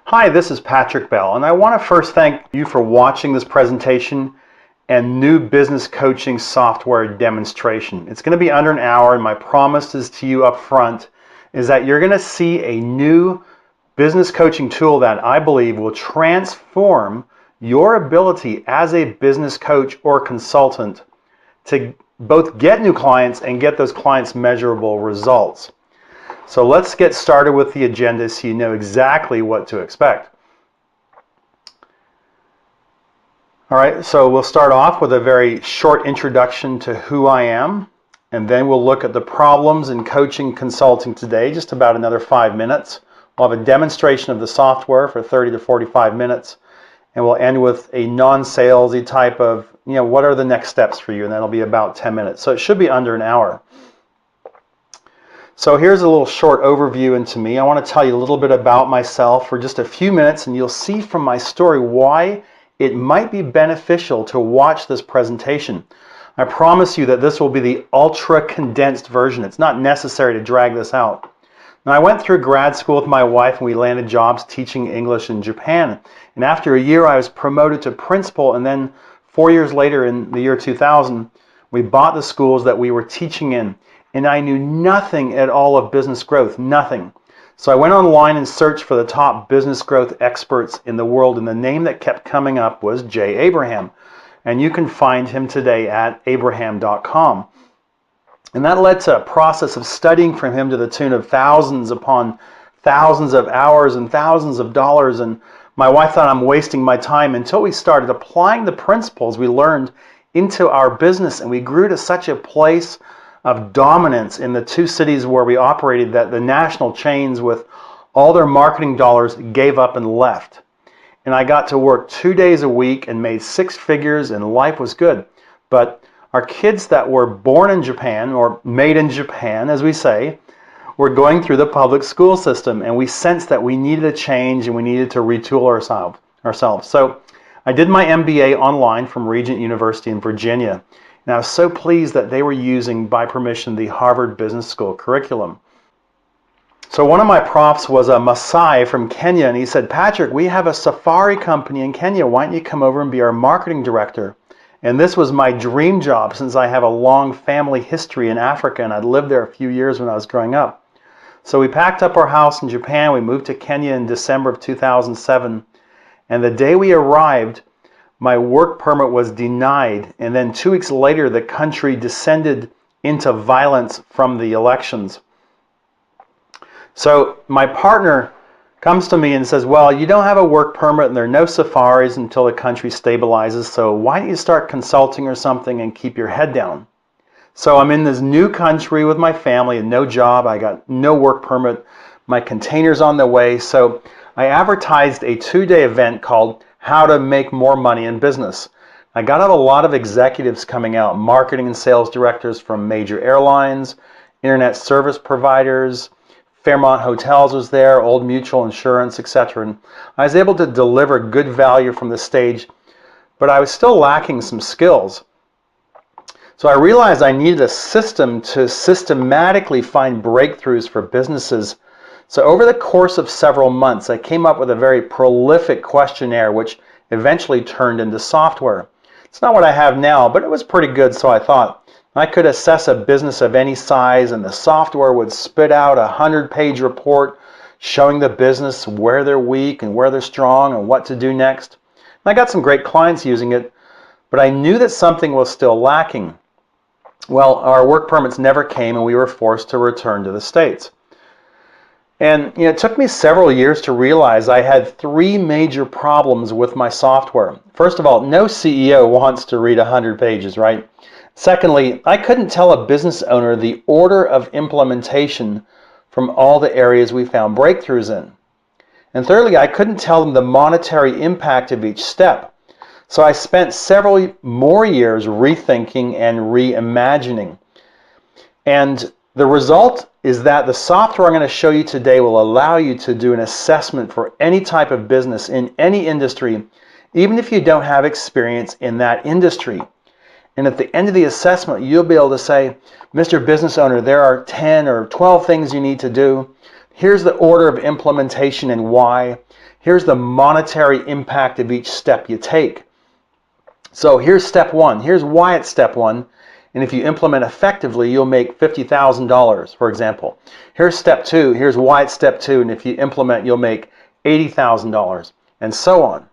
Hi, this is Patrick Bell, and I want to first thank you for watching this presentation and new business coaching software demonstration. It's going to be under an hour, and my promise is to you up front is that you're going to see a new business coaching tool that I believe will transform your ability as a business coach or consultant to both get new clients and get those clients measurable results. So let's get started with the agenda so you know exactly what to expect. All right, so we'll start off with a very short introduction to who I am, and then we'll look at the problems in coaching consulting today, just about another 5 minutes. We'll have a demonstration of the software for 30 to 45 minutes, and we'll end with a non-salesy type of, what are the next steps for you, and that'll be about 10 minutes. So it should be under an hour. So here's a little short overview into me. I want to tell you a little bit about myself for just a few minutes, and you'll see from my story why it might be beneficial to watch this presentation. I promise you that this will be the ultra condensed version. It's not necessary to drag this out. Now, I went through grad school with my wife, and we landed jobs teaching English in Japan. And after a year, I was promoted to principal, and then 4 years later, in the year 2000, we bought the schools that we were teaching in. And I knew nothing at all of business growth, nothing. So I went online and searched for the top business growth experts in the world, and the name that kept coming up was Jay Abraham. And you can find him today at abraham.com. And that led to a process of studying from him to the tune of thousands upon thousands of hours and thousands of dollars. And my wife thought I'm wasting my time until we started applying the principles we learned into our business, and we grew to such a place of dominance in the two cities where we operated that the national chains with all their marketing dollars gave up and left. And I got to work 2 days a week and made 6 figures, and life was good. But our kids that were born in Japan, or made in Japan, as we say, were going through the public school system, and we sensed that we needed a change and we needed to retool ourselves. So I did my MBA online from Regent University in Virginia. And I was so pleased that they were using, by permission, the Harvard Business School curriculum. So one of my profs was a Maasai from Kenya, and he said, "Patrick, we have a safari company in Kenya. Why don't you come over and be our marketing director?" And this was my dream job, since I have a long family history in Africa, and I'd lived there a few years when I was growing up. So we packed up our house in Japan. We moved to Kenya in December of 2007. And the day we arrived, my work permit was denied, and then 2 weeks later, the country descended into violence from the elections. So my partner comes to me and says, "Well, you don't have a work permit, and there are no safaris until the country stabilizes, so why don't you start consulting or something and keep your head down?" So I'm in this new country with my family and no job. I got no work permit. My container's on the way. So I advertised a 2-day event called How to Make More Money in Business. I got a lot of executives coming out, marketing and sales directors from major airlines, internet service providers, Fairmont Hotels was there, Old Mutual Insurance, etc. And I was able to deliver good value from the stage, but I was still lacking some skills. So I realized I needed a system to systematically find breakthroughs for businesses. So over the course of several months, I came up with a very prolific questionnaire, which eventually turned into software. It's not what I have now, but it was pretty good, so I thought I could assess a business of any size, and the software would spit out a 100-page report showing the business where they're weak and where they're strong and what to do next. And I got some great clients using it, but I knew that something was still lacking. Well, our work permits never came, and we were forced to return to the States. And it took me several years to realize I had 3 major problems with my software. First of all, no CEO wants to read 100 pages, right? Secondly, I couldn't tell a business owner the order of implementation from all the areas we found breakthroughs in. And thirdly, I couldn't tell them the monetary impact of each step. So I spent several more years rethinking and reimagining. And the result is that the software I'm going to show you today will allow you to do an assessment for any type of business in any industry, even if you don't have experience in that industry. And at the end of the assessment, you'll be able to say, "Mr. Business Owner, there are 10 or 12 things you need to do. Here's the order of implementation and why. Here's the monetary impact of each step you take. So here's step one. Here's why it's step one. And if you implement effectively, you'll make $50,000, for example. Here's step two. Here's why it's step two. And if you implement, you'll make $80,000, and so on.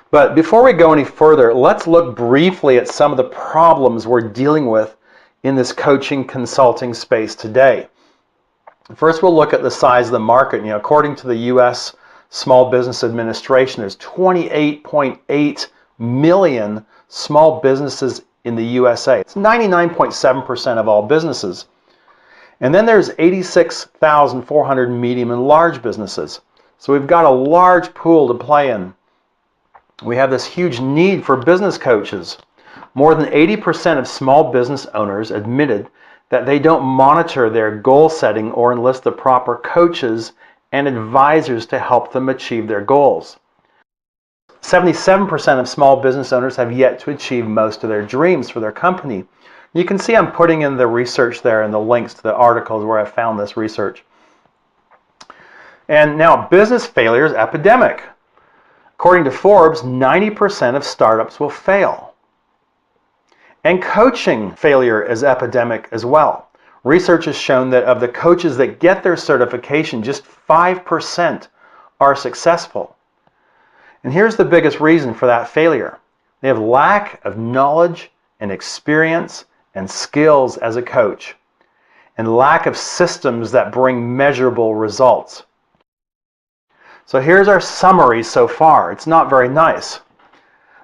But before we go any further, let's look briefly at some of the problems we're dealing with in this coaching consulting space today. First, we'll look at the size of the market. According to the U.S. Small Business Administration, there's 28.8 million small businesses in the USA. It's 99.7% of all businesses. And then there's 86,400 medium and large businesses. So we've got a large pool to play in. We have this huge need for business coaches. More than 80% of small business owners admitted that they don't monitor their goal setting or enlist the proper coaches and advisors to help them achieve their goals. 77% of small business owners have yet to achieve most of their dreams for their company. You can see I'm putting in the research there and the links to the articles where I found this research. And now, business failure is epidemic. According to Forbes, 90% of startups will fail. And coaching failure is epidemic as well. Research has shown that of the coaches that get their certification, just 5% are successful. And here's the biggest reason for that failure. They have lack of knowledge and experience and skills as a coach, and lack of systems that bring measurable results. So here's our summary so far. It's not very nice.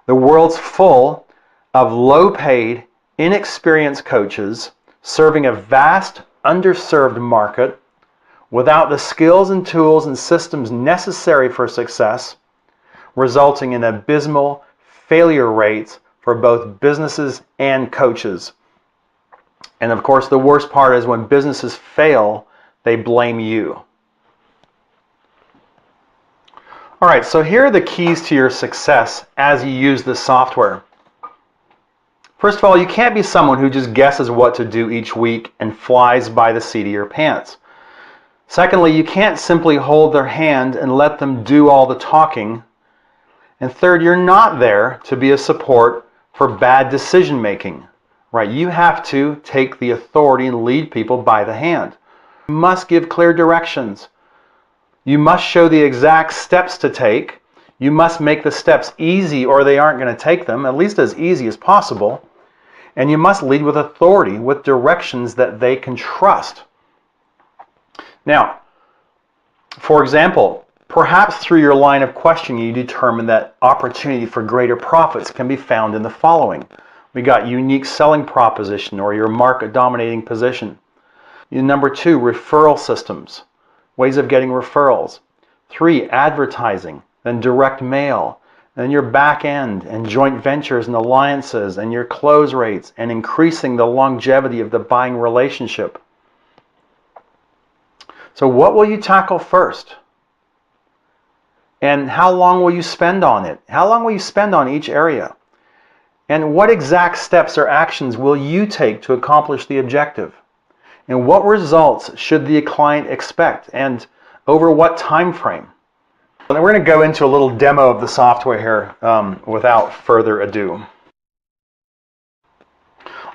The world's full of low-paid, inexperienced coaches serving a vast, underserved market without the skills and tools and systems necessary for success, resulting in abysmal failure rates for both businesses and coaches. And of course, the worst part is when businesses fail, they blame you. All right, so here are the keys to your success as you use this software. First of all, you can't be someone who just guesses what to do each week and flies by the seat of your pants. Secondly, you can't simply hold their hand and let them do all the talking. And third, you're not there to be a support for bad decision making, right? You have to take the authority and lead people by the hand. You must give clear directions. You must show the exact steps to take. You must make the steps easy or they aren't going to take them, at least as easy as possible. And you must lead with authority, with directions that they can trust. Now, for example, perhaps through your line of questioning, you determine that opportunity for greater profits can be found in the following. We got unique selling proposition or your market dominating position. Number two, referral systems, ways of getting referrals. 3, advertising, then direct mail, then your back end and joint ventures and alliances and your close rates and increasing the longevity of the buying relationship. So what will you tackle first? And how long will you spend on it? How long will you spend on each area? And what exact steps or actions will you take to accomplish the objective? And what results should the client expect? And over what time frame? And we're going to go into a little demo of the software here without further ado.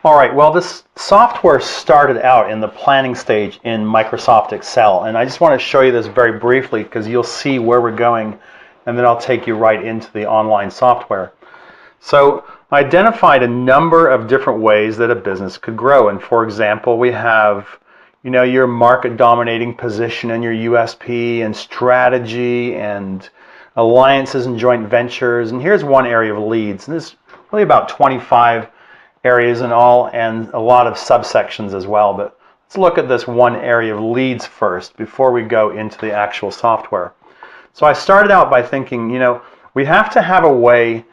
All right, well, this software started out in the planning stage in Microsoft Excel, and I just want to show you this very briefly because you'll see where we're going, and then I'll take you right into the online software. So I identified a number of different ways that a business could grow, and for example, we have your market dominating position and your USP and strategy and alliances and joint ventures, and here's one area of leads, and there's really about 25 areas in all and a lot of subsections as well, but let's look at this one area of leads first before we go into the actual software. So I started out by thinking, we have to have a way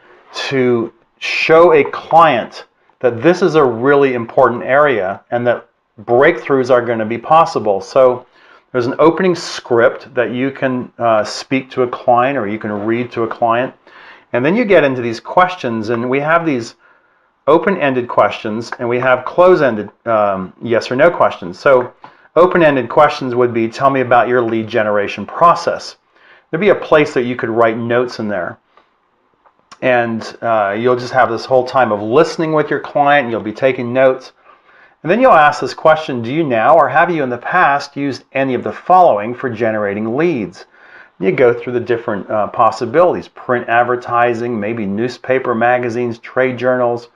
to show a client that this is a really important area and that breakthroughs are going to be possible. So there's an opening script that you can speak to a client or you can read to a client, and then you get into these questions, and we have these open-ended questions and we have close-ended yes or no questions. So Open-ended questions would be, tell me about your lead generation process. There'd be a place that you could write notes in there. And you'll just have this whole time of listening with your client, and you'll be taking notes. And then you'll ask this question, do you now or have you in the past used any of the following for generating leads? You go through the different possibilities: print advertising, maybe newspaper, magazines, trade journals,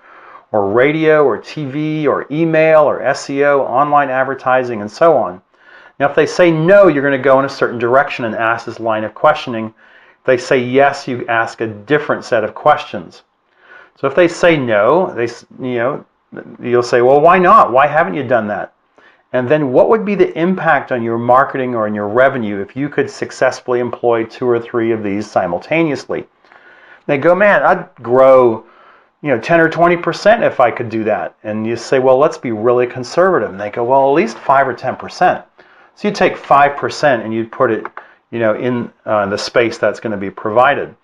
or radio, or TV, or email, or SEO, online advertising, and so on. Now, if they say no, you're going to go in a certain direction and ask this line of questioning. If they say yes, you ask a different set of questions. So if they say no, you'll say, well, why not? Why haven't you done that? And then what would be the impact on your marketing or in your revenue if you could successfully employ 2 or 3 of these simultaneously? They go, man, I'd grow 10 or 20% if I could do that. And you say, well, let's be really conservative. And they go, well, at least 5 or 10%. So you take 5% and you put it in the space that's going to be provided.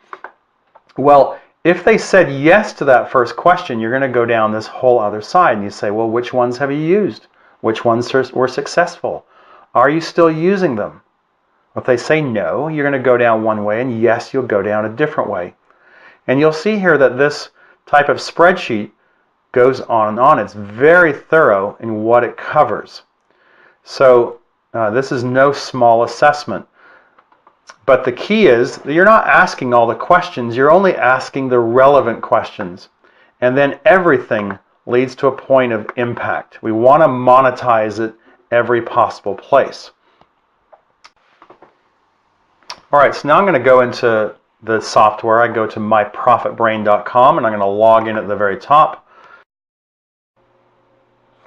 Well, if they said yes to that first question, you're going to go down this whole other side, and you say, well, which ones have you used? Which ones were successful? Are you still using them? If they say no, you're going to go down one way, and yes, you'll go down a different way. And you'll see here that this type of spreadsheet goes on and on. It's very thorough in what it covers. So this is no small assessment. But the key is that you're not asking all the questions, you're only asking the relevant questions. And then everything leads to a point of impact. We want to monetize it every possible place. All right, so now I'm going to go into the software. I go to myprofitbrain.com and I'm going to log in at the very top.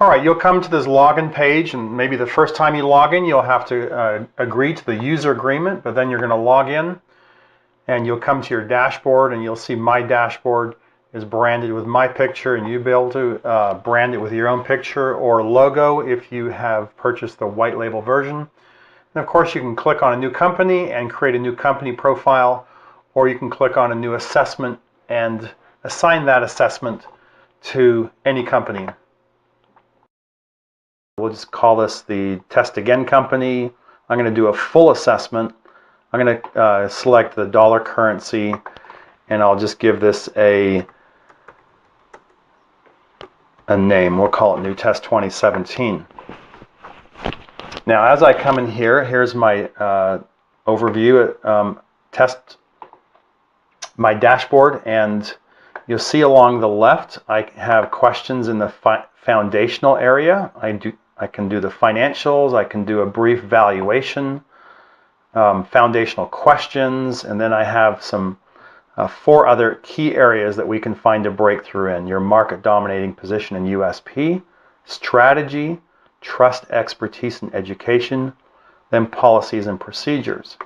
All right, you'll come to this login page, and maybe the first time you log in, you'll have to agree to the user agreement, but then you're going to log in, and you'll come to your dashboard, and you'll see my dashboard is branded with my picture, and you'll be able to brand it with your own picture or logo if you have purchased the white label version. And of course, you can click on a new company and create a new company profile, or you can click on a new assessment and assign that assessment to any company. We'll just call this the Test Again company. I'm going to do a full assessment. I'm going to select the dollar currency, and I'll just give this a name. We'll call it New Test 2017. Now, as I come in here, here's my overview, test my dashboard, and you'll see along the left, I have questions in the foundational area. I can do the financials, I can do a brief valuation, foundational questions, and then I have some 4 other key areas that we can find a breakthrough in: your market dominating position in USP, strategy, trust, expertise, and education, then policies and procedures.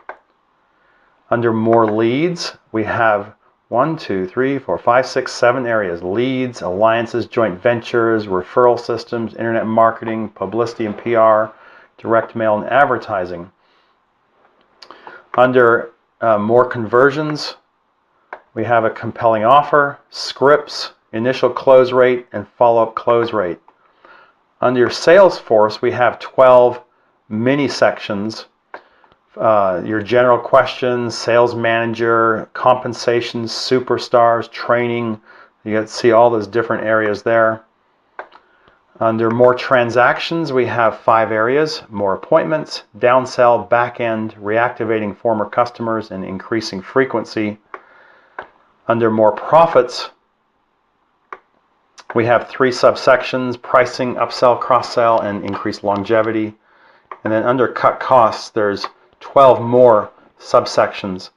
Under more leads, we have 1, 2, 3, 4, 5, 6, 7 areas: leads, alliances, joint ventures, referral systems, internet marketing, publicity and PR, direct mail, and advertising. Under more conversions, we have a compelling offer, scripts, initial close rate, and follow-up close rate. Under Salesforce, we have 12 mini sections. Your general questions, sales manager, compensations, superstars, training. You get to see all those different areas there. Under more transactions, we have 5 areas: more appointments, downsell, back end, reactivating former customers, and increasing frequency. Under more profits, we have 3 subsections: pricing, upsell, cross-sell, and increased longevity. And then under cut costs, there's 12 more subsections.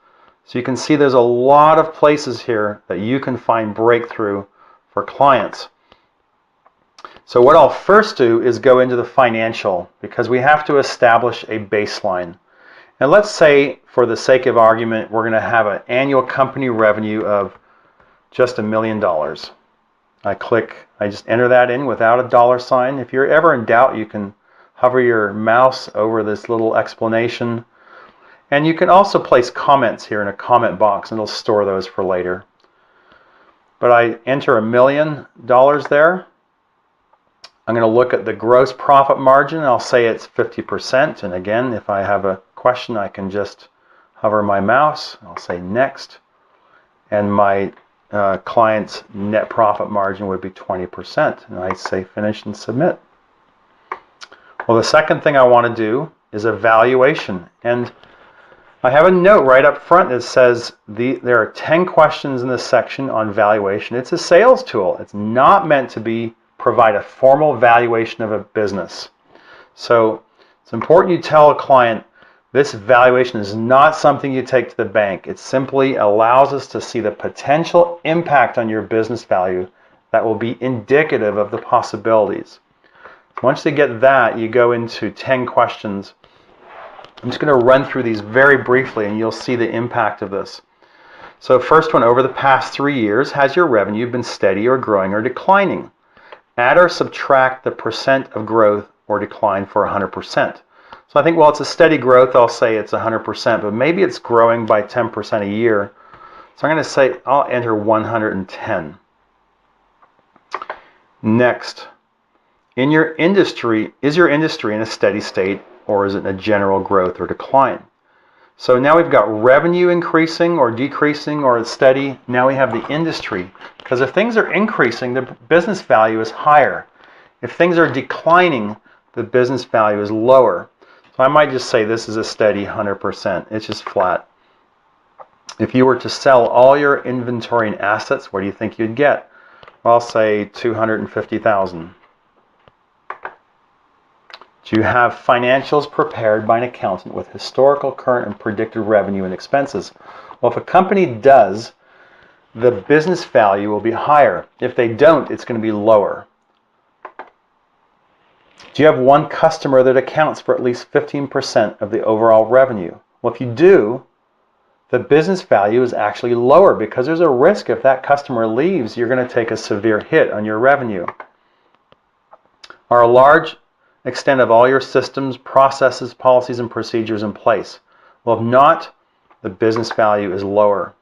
So you can see there's a lot of places here that you can find breakthrough for clients. So what I'll first do is go into the financial, because we have to establish a baseline. And let's say, for the sake of argument, we're going to have an annual company revenue of just $1 million. I just enter that in without a dollar sign. If you're ever in doubt, you can hover your mouse over this little explanation. And you can also place comments here in a comment box, and it'll store those for later. But I enter $1 million there. I'm going to look at the gross profit margin. I'll say it's 50%. And again, if I have a question, I can just hover my mouse. I'll say next. And my client's net profit margin would be 20%. And I say finish and submit. Well, the second thing I want to do is evaluation. And I have a note right up front that says there are 10 questions in this section on valuation. It's a sales tool. It's not meant to provide a formal valuation of a business. So it's important you tell a client this valuation is not something you take to the bank. It simply allows us to see the potential impact on your business value that will be indicative of the possibilities. Once you get that, you go into 10 questions. I'm just going to run through these very briefly and you'll see the impact of this. So first one, over the past 3 years, has your revenue been steady or growing or declining? Add or subtract the percent of growth or decline for 100%. So I think, well, it's a steady growth, I'll say it's 100%, but maybe it's growing by 10% a year. So I'm going to say I'll enter 110. Next, in your industry, is your industry in a steady state or is it in a general growth or decline? So now we've got revenue increasing or decreasing or it's steady. Now we have the industry. Because if things are increasing, the business value is higher. If things are declining, the business value is lower. So I might just say this is a steady 100%. It's just flat. If you were to sell all your inventory and assets, what do you think you'd get? Well, I'll say 250,000. Do you have financials prepared by an accountant with historical, current, and predicted revenue and expenses? Well, if a company does, the business value will be higher. If they don't, it's going to be lower. Do you have one customer that accounts for at least 15% of the overall revenue? Well, if you do, the business value is actually lower because there's a risk if that customer leaves, you're going to take a severe hit on your revenue. Are a large extent of all your systems, processes, policies, and procedures in place? Well, if not, the business value is lower.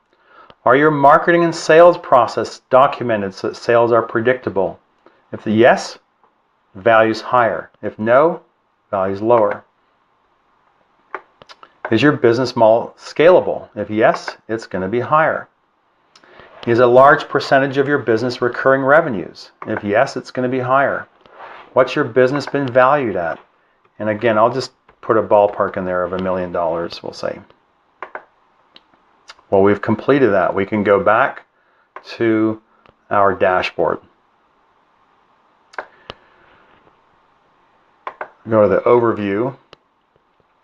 Are your marketing and sales process documented so that sales are predictable? If the yes, value is higher. If no, value is lower. Is your business model scalable? If yes, it's going to be higher. Is a large percentage of your business recurring revenues? If yes, it's going to be higher. What's your business been valued at? And again, I'll just put a ballpark in there of $1 million, we'll say. Well, we've completed that. We can go back to our dashboard. Go to the overview,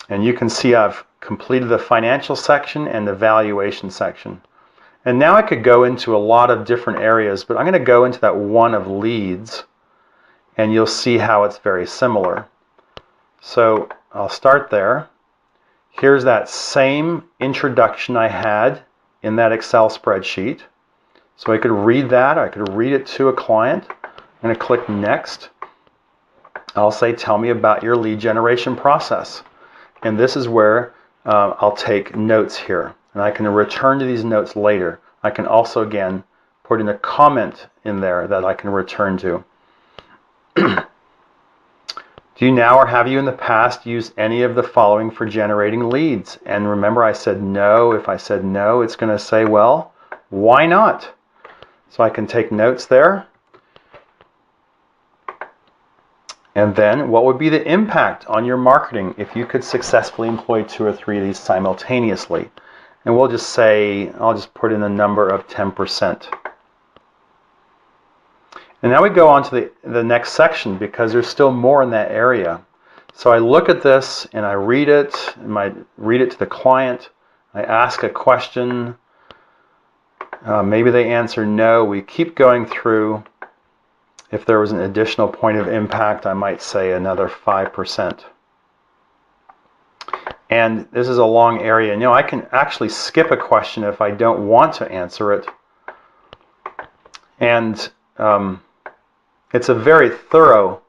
and you can see I've completed the financial section and the valuation section. And now I could go into a lot of different areas, but I'm going to go into that one of leads, and you'll see how it's very similar. So I'll start there. Here's that same introduction I had in that Excel spreadsheet. So I could read that. I could read it to a client. I'm going to click Next. I'll say, tell me about your lead generation process. And this is where I'll take notes here. And I can return to these notes later. I can also, again, put in a comment in there that I can return to. Do you now or have you in the past used any of the following for generating leads? And remember I said no. If I said no, it's going to say, well, why not? So I can take notes there. And then what would be the impact on your marketing if you could successfully employ 2 or 3 of these simultaneously? And we'll just say, I'll just put in the number of 10%. And now we go on to the next section because there's still more in that area. So I look at this and I read it, and I read it to the client. I ask a question. Maybe they answer no. We keep going through. If there was an additional point of impact, I might say another 5%. And this is a long area. You know, I can actually skip a question if I don't want to answer it. And it's a very thorough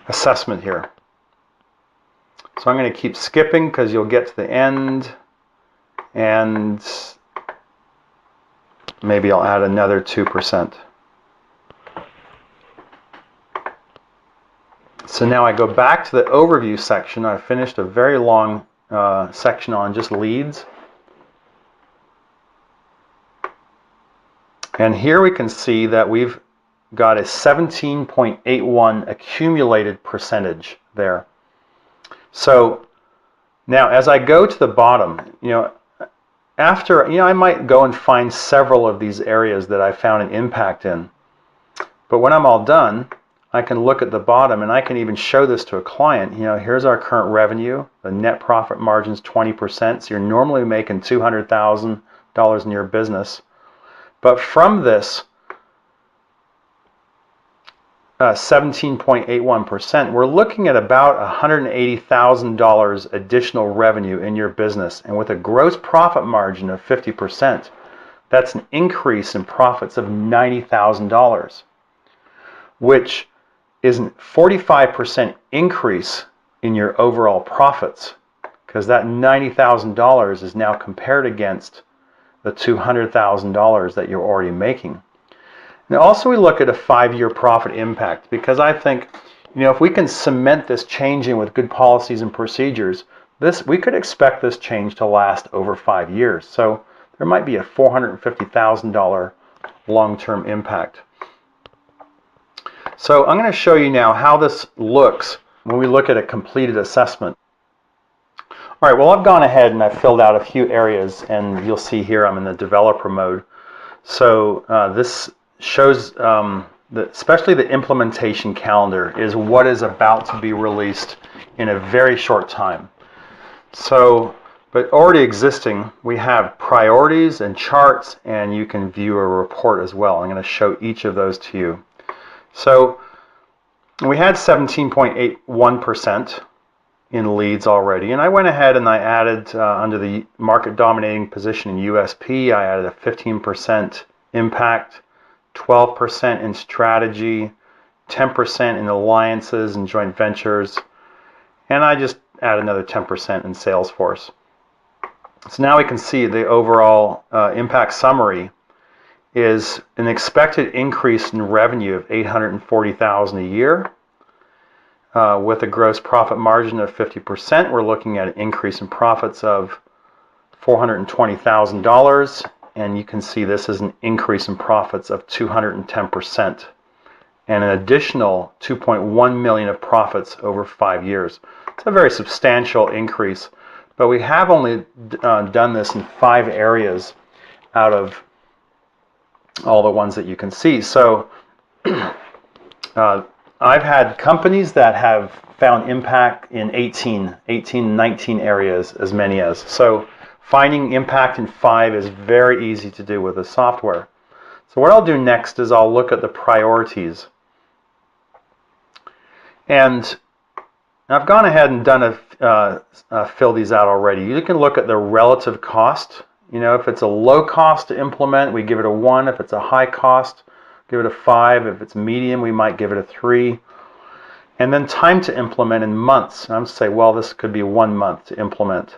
assessment here. So I'm going to keep skipping because you'll get to the end. And maybe I'll add another 2%. So now I go back to the overview section. I finished a very long section on just leads. And here we can see that we've got a 17.81 accumulated percentage there. So now as I go to the bottom, I might go and find several of these areas that I found an impact in. But when I'm all done, I can look at the bottom, and I can even show this to a client. Here's our current revenue. The net profit margin's 20%. So you're normally making $200,000 in your business. But from this 17.81%, we're looking at about $180,000 additional revenue in your business. And with a gross profit margin of 50%, that's an increase in profits of $90,000, which is a 45% increase in your overall profits, because that $90,000 is now compared against the $200,000 that you're already making. Now also we look at a 5-year profit impact, because I think, if we can cement this change in with good policies and procedures, we could expect this change to last over 5 years. So there might be a $450,000 long-term impact. So I'm going to show you now how this looks when we look at a completed assessment. All right, well, I've gone ahead and I've filled out a few areas, and you'll see here I'm in the developer mode. So this shows, especially the implementation calendar is what is about to be released in a very short time. So, but already existing, we have priorities and charts, and you can view a report as well. I'm going to show each of those to you. So we had 17.81% in leads already, and I went ahead and I added under the market dominating position in USP, I added a 15% impact, 12% in strategy, 10% in alliances and joint ventures, and I just add another 10% in Salesforce. So now we can see the overall impact summary is an expected increase in revenue of $840,000 a year. With a gross profit margin of 50%, we're looking at an increase in profits of $420,000, and you can see this is an increase in profits of 210%, and an additional $2.1 million of profits over 5 years. It's a very substantial increase, but we have only done this in 5 areas out of all the ones that you can see. So I've had companies that have found impact in 18, 19 areas, as many as. So finding impact in 5 is very easy to do with the software. So what I'll do next is I'll look at the priorities. And I've gone ahead and done fill these out already. You can look at the relative cost. If it's a low cost to implement, we give it a 1. If it's a high cost, give it a 5. If it's medium, we might give it a 3. And then time to implement in months. And I'm going to say, well, this could be 1 month to implement.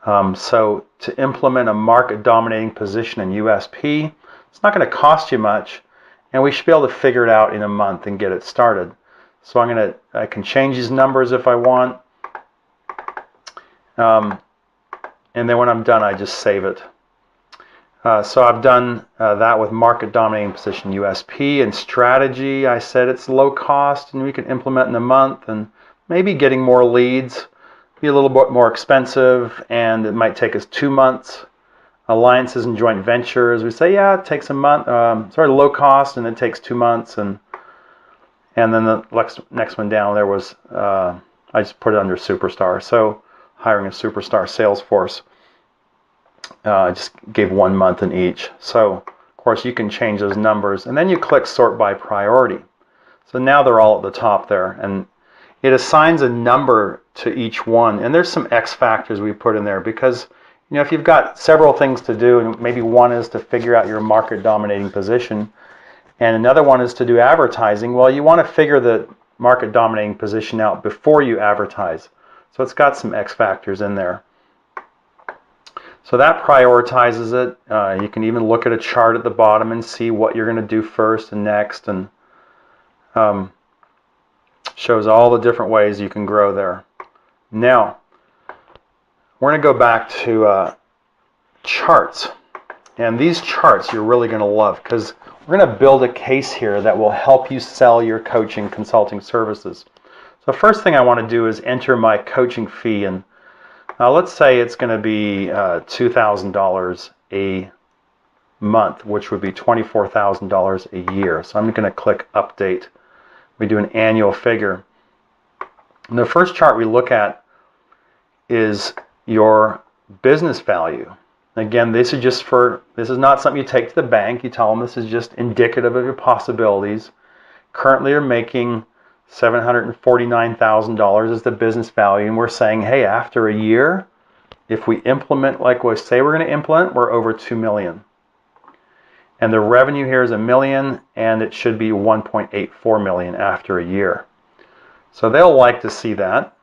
So to implement a market dominating position in USP, it's not going to cost you much, and we should be able to figure it out in a month and get it started. So I can change these numbers if I want. And then when I'm done, I just save it. So I've done that with market dominating position USP, and strategy. I said it's low cost and we can implement in a month, and maybe getting more leads, be a little bit more expensive, and it might take us 2 months. Alliances and joint ventures, we say, yeah, it takes a month, low cost, and it takes 2 months. And then the next one down there was, I just put it under Superstar. So hiring a Superstar sales force. I just gave 1 month in each. So, of course, you can change those numbers. And then you click Sort by Priority. So now they're all at the top there. And it assigns a number to each one. And there's some X factors we put in there because, if you've got several things to do, and maybe one is to figure out your market dominating position, and another one is to do advertising, well, you want to figure the market dominating position out before you advertise. So it's got some X factors in there. So that prioritizes it. You can even look at a chart at the bottom and see what you're going to do first and next. And Shows all the different ways you can grow there. Now, we're going to go back to charts. And these charts you're really going to love, because we're going to build a case here that will help you sell your coaching consulting services. So first thing I want to do is enter my coaching fee, and let's say it's going to be $2,000 a month, which would be $24,000 a year. So I'm going to click update. We do an annual figure. And the first chart we look at is your business value. Again, this is not something you take to the bank. You tell them this is just indicative of your possibilities. Currently you're making $749,000 is the business value, and we're saying, hey, after a year, if we implement like we say we're going to implement, we're over 2 million. And the revenue here is $1 million, and it should be 1.84 million after a year. So they'll like to see that.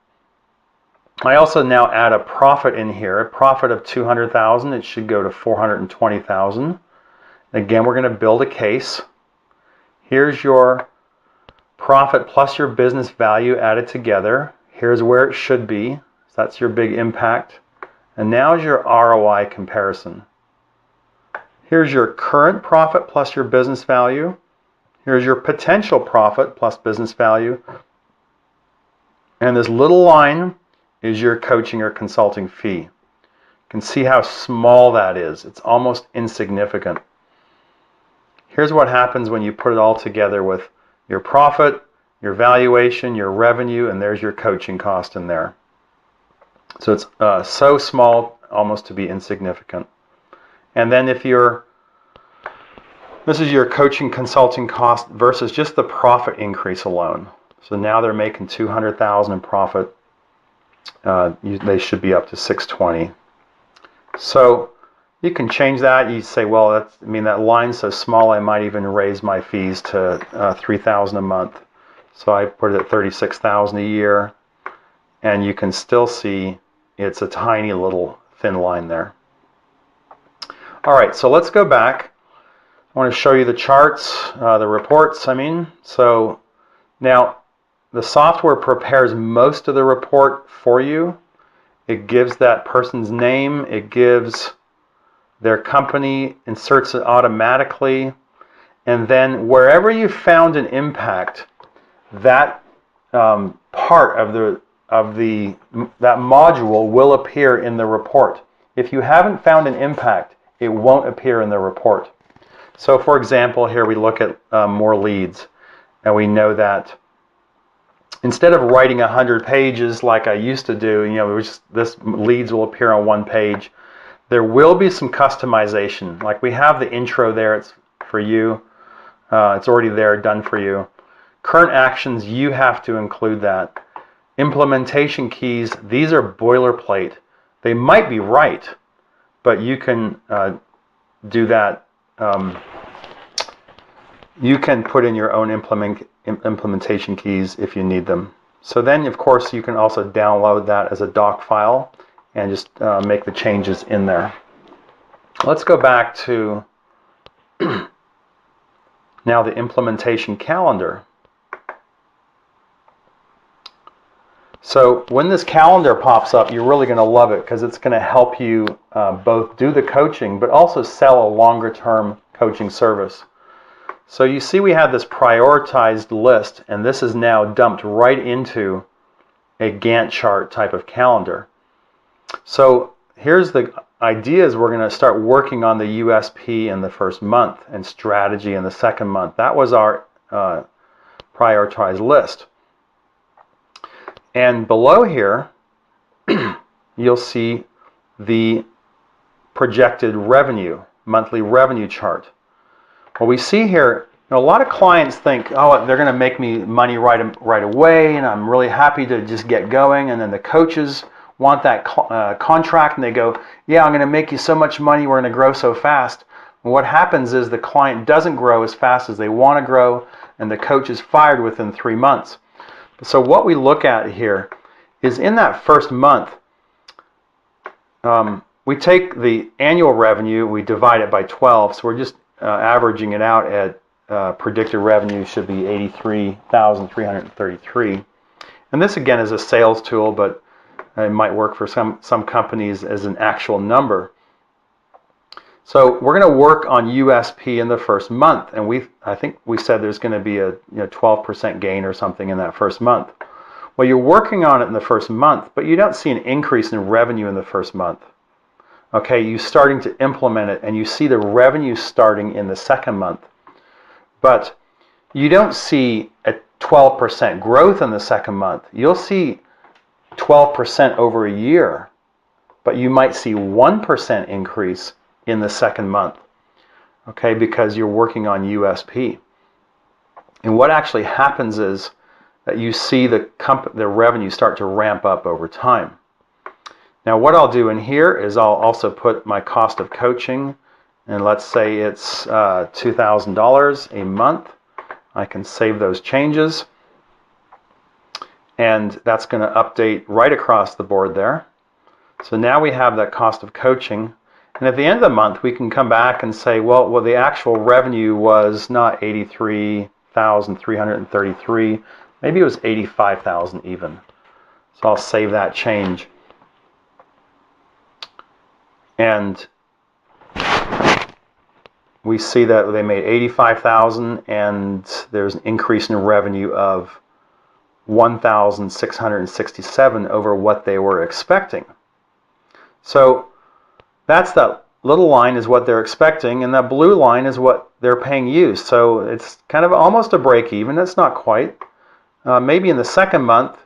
I also now add a profit in here, a profit of 200,000. It should go to 420,000. Again, we're going to build a case. Here's your profit plus your business value added together. Here's where it should be. So that's your big impact. And now is your ROI comparison. Here's your current profit plus your business value. Here's your potential profit plus business value. And this little line is your coaching or consulting fee. You can see how small that is. It's almost insignificant. Here's what happens when you put it all together with your profit, your valuation, your revenue, and there's your coaching cost in there. So it's so small almost to be insignificant. And then if this is your coaching consulting cost versus just the profit increase alone. So now they're making 200,000 in profit. They should be up to 620. So you can change that. You say, well, that line's so small, I might even raise my fees to 3,000 a month. So I put it at 36,000 a year, and you can still see it's a tiny little thin line there. All right, so let's go back. I want to show you the charts, the reports, So now the software prepares most of the report for you. It gives that person's name, it gives their company, inserts it automatically, and then wherever you found an impact, that part of that module will appear in the report. If you haven't found an impact, it won't appear in the report. So for example, here we look at more leads, and we know that instead of writing 100 pages like I used to do, this leads will appear on one page. There will be some customization. Like we have the intro there, it's for you. It's already there, done for you. Current actions, you have to include that. Implementation keys, these are boilerplate. They might be right, but you can do that. You can put in your own implementation keys if you need them. So then, of course, you can also download that as a doc file and just make the changes in there. Let's go back to now the implementation calendar. So when this calendar pops up, you're really going to love it because it's going to help you both do the coaching but also sell a longer term coaching service. So you see we have this prioritized list, and this is now dumped right into a Gantt chart type of calendar. So here's the idea is we're going to start working on the USP in the first month and strategy in the second month. That was our prioritized list. And below here, you'll see the projected revenue, monthly revenue chart. What we see here, a lot of clients think, oh, they're going to make me money right away, and I'm really happy to just get going. And then the coaches want that contract, and they go, yeah, I'm going to make you so much money, we're going to grow so fast. And what happens is the client doesn't grow as fast as they want to grow, and the coach is fired within 3 months. So what we look at here is in that first month, we take the annual revenue, we divide it by 12, so we're just averaging it out at predicted revenue should be 83,333. And this again is a sales tool, but it might work for some companies as an actual number. So we're going to work on USP in the first month, and I think we said there's going to be a 12% gain or something in that first month. Well, you're working on it in the first month, but you don't see an increase in revenue in the first month. Okay, you're starting to implement it, and you see the revenue starting in the second month. But you don't see a 12% growth in the second month. You'll see 12% over a year, but you might see 1% increase in the second month, okay, because you're working on USP. And what actually happens is that you see the revenue start to ramp up over time. Now what I'll do in here is I'll also put my cost of coaching, and let's say it's $2,000 a month. I can save those changes, and that's going to update right across the board there. So now we have that cost of coaching, and at the end of the month we can come back and say, well the actual revenue was not 83,333, maybe it was 85,000 even. So I'll save that change. And we see that they made 85,000, and there's an increase in revenue of 1,667 over what they were expecting. So that's that little line is what they're expecting, and that blue line is what they're paying you. So it's kind of almost a break even. It's not quite. Maybe in the second month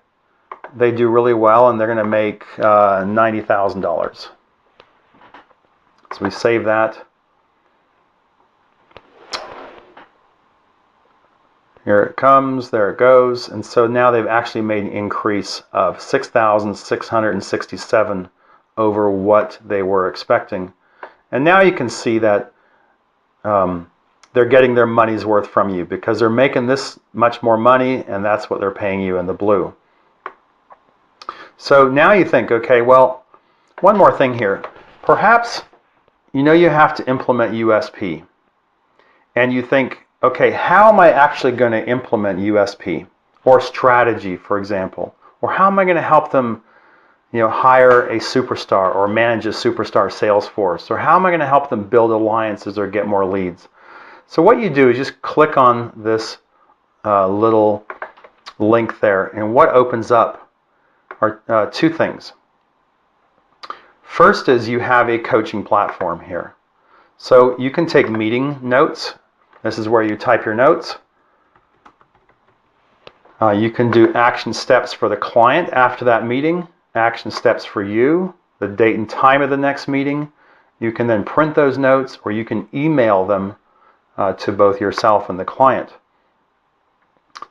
they do really well, and they're going to make $90,000. So we save that. Here it comes, there it goes, and so now they've actually made an increase of 6,667 over what they were expecting. And now you can see that they're getting their money's worth from you because they're making this much more money, and that's what they're paying you in the blue. So now you think, okay, well, one more thing here. Perhaps you have to implement USP, and you think, okay, how am I actually going to implement USP or strategy, for example? Or how am I going to help them hire a superstar or manage a superstar sales force? Or how am I going to help them build alliances or get more leads? So what you do is just click on this little link there, and what opens up are two things. First is you have a coaching platform here. So you can take meeting notes. This is where you type your notes. You can do action steps for the client after that meeting, action steps for you, the date and time of the next meeting. You can then print those notes, or you can email them to both yourself and the client.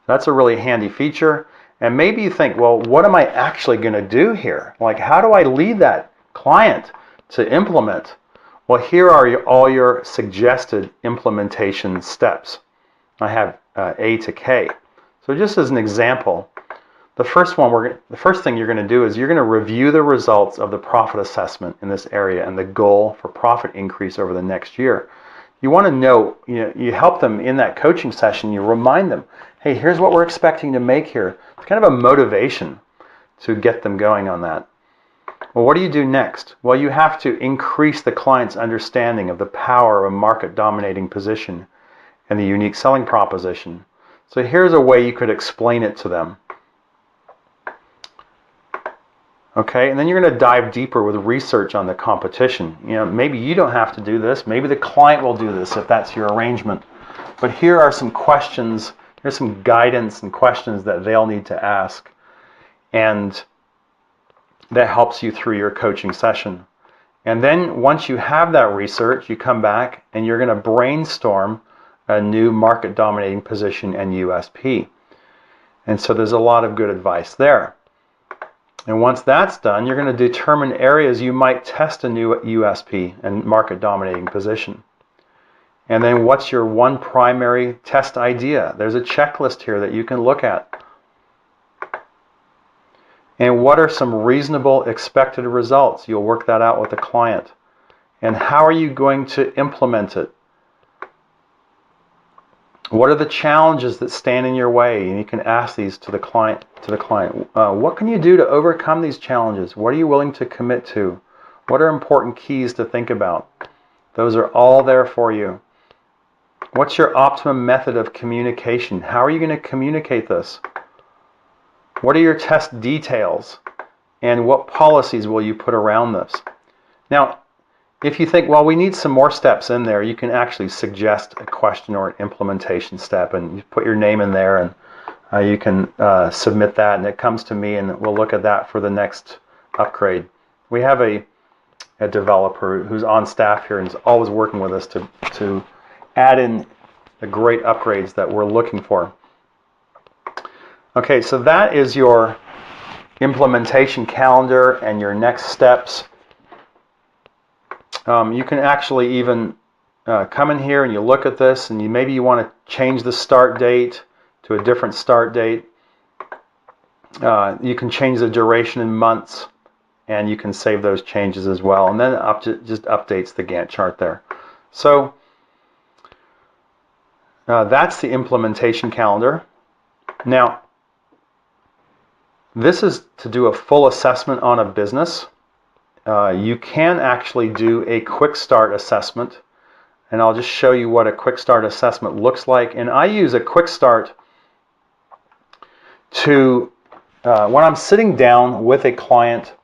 That's a really handy feature. And maybe you think, well, what am I actually going to do here? Like, how do I lead that client to implement? Well, here are all your suggested implementation steps. I have A to K. So just as an example, the first thing you're going to do is you're going to review the results of the profit assessment in this area and the goal for profit increase over the next year. You want to know, you help them in that coaching session, you remind them, hey, here's what we're expecting to make here. It's kind of a motivation to get them going on that. Well, what do you do next? Well, you have to increase the client's understanding of the power of a market-dominating position and the unique selling proposition. So here's a way you could explain it to them. Okay, and then you're going to dive deeper with research on the competition. Maybe you don't have to do this. Maybe the client will do this if that's your arrangement. But here are some questions. Here's some guidance and questions that they'll need to ask. And that helps you through your coaching session. And then once you have that research, you come back and you're going to brainstorm a new market dominating position and USP. And so there's a lot of good advice there. And once that's done, you're going to determine areas you might test a new USP and market dominating position. And then what's your one primary test idea? There's a checklist here that you can look at. And what are some reasonable expected results? You'll work that out with the client. And how are you going to implement it? What are the challenges that stand in your way? And you can ask these to the client. What can you do to overcome these challenges? What are you willing to commit to? What are important keys to think about? Those are all there for you. What's your optimum method of communication? How are you going to communicate this? What are your test details? And what policies will you put around this? Now, if you think, well, we need some more steps in there, you can actually suggest a question or an implementation step, and you put your name in there, and you can submit that, and it comes to me, and we'll look at that for the next upgrade. We have a developer who's on staff here and is always working with us to add in the great upgrades that we're looking for. Okay, so that is your implementation calendar and your next steps. You can actually even come in here and you look at this, and maybe you want to change the start date to a different start date. You can change the duration in months, and you can save those changes as well. And then it just updates the Gantt chart there. So that's the implementation calendar. Now, this is to do a full assessment on a business. You can actually do a quick start assessment, and I'll just show you what a quick start assessment looks like. And I use a quick start to, when I'm sitting down with a client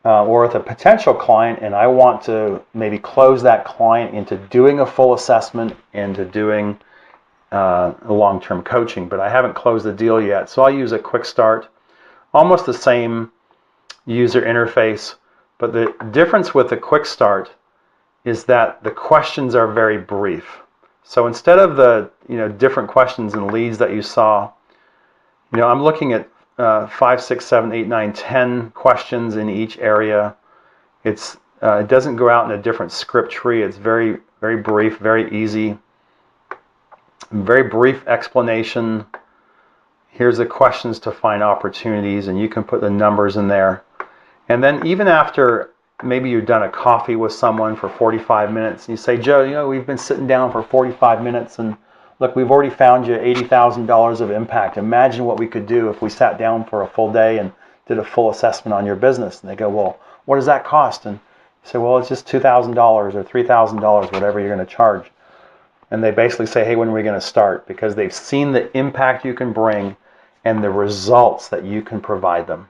or with a potential client, and I want to maybe close that client into doing a full assessment, into doing a long-term coaching, but I haven't closed the deal yet. So I'll use a quick start, almost the same user interface. But the difference with the quick start is that the questions are very brief. So instead of the different questions and leads that you saw, I'm looking at 5, 6, 7, 8, 9, 10 questions in each area. It doesn't go out in a different script tree. It's very, very brief, very easy. Very brief explanation. Here's the questions to find opportunities, and you can put the numbers in there. And then even after maybe you've done a coffee with someone for 45 minutes, and you say, Joe, we've been sitting down for 45 minutes, and look, we've already found you $80,000 of impact. Imagine what we could do if we sat down for a full day and did a full assessment on your business. And they go, well, what does that cost? And you say, well, it's just $2,000 or $3,000, whatever you're going to charge. And they basically say, hey, when are we going to start? Because they've seen the impact you can bring and the results that you can provide them.